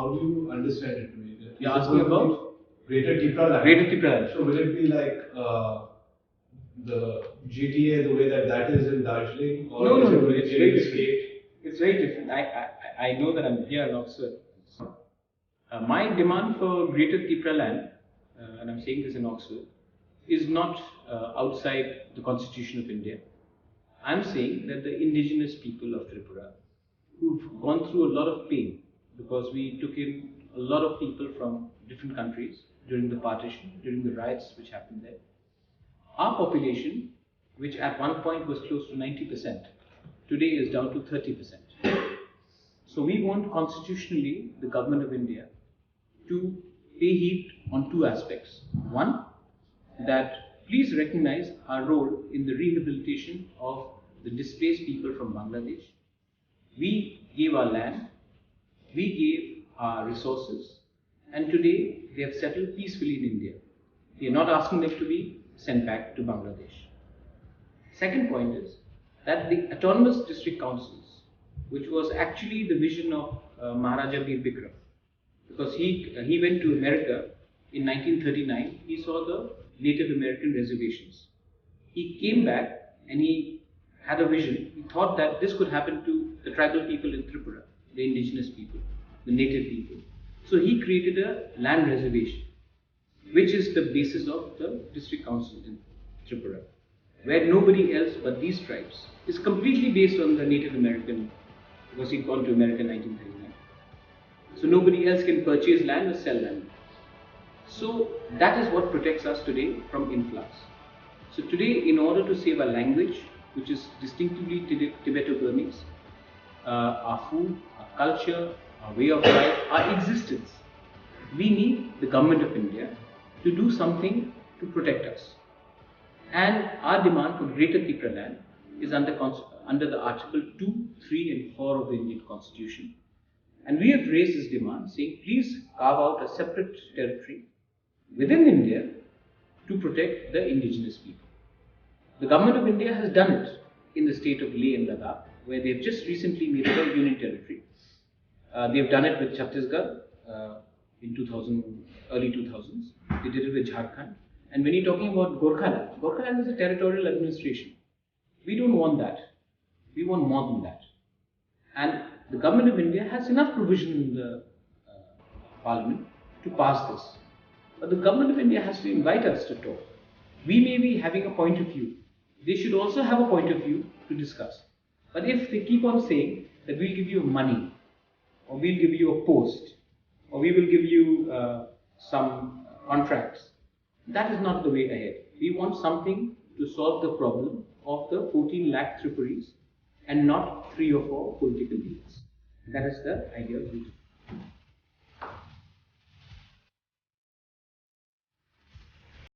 how do you understand it to me? You're asking about Greater Tipraland. Greater Tipraland. So will it be like the GTA, the way that is in Darjeeling, or no, it's very different. It's very different. I know that I'm here in Oxford. My demand for Greater Tipraland, and I'm saying this in Oxford, is not outside the Constitution of India. I'm saying that the indigenous people of Tripura, who've gone through a lot of pain, because we took in a lot of people from different countries during the partition, during the riots which happened there. Our population, which at one point was close to 90%, today is down to 30%. So we want constitutionally the government of India to pay heed on two aspects. One, that please recognize our role in the rehabilitation of the displaced people from Bangladesh. We gave our land, we gave our resources, and today they have settled peacefully in India. We are not asking them to be sent back to Bangladesh. Second point is that the autonomous district councils, which was actually the vision of Maharaja Bir Bikram, because he went to America in 1939, he saw the Native American reservations. He came back and he had a vision. He thought that this could happen to the tribal people in Tripura, the indigenous people, the native people. So he created a land reservation, which is the basis of the district council in Tripura, where nobody else but these tribes is completely based on the Native American, because he'd gone to America in 1939. So nobody else can purchase land or sell land. So that is what protects us today from influx. So today, in order to save our language, which is distinctively Tibeto-Burmese, our food, our culture, our way of life, our existence, we need the government of India to do something to protect us. And our demand for Greater Tipraland is under the Article 2, 3 and 4 of the Indian Constitution. And we have raised this demand saying, please carve out a separate territory within India to protect the indigenous people. The government of India has done it in the state of Leh and Ladakh, where they have just recently made it a union territory. They have done it with Chhattisgarh in early 2000s. They did it with Jharkhand. And when you're talking about Gorkhaland is a territorial administration. We don't want that. We want more than that. And the government of India has enough provision in the parliament to pass this. But the government of India has to invite us to talk. We may be having a point of view. They should also have a point of view to discuss. But if they keep on saying that we'll give you money, or we'll give you a post, or we will give you some contracts, that is not the way ahead. We want something to solve the problem of the 14 lakh Tripuris and not 3 or 4 political leaders. That is the idea of it.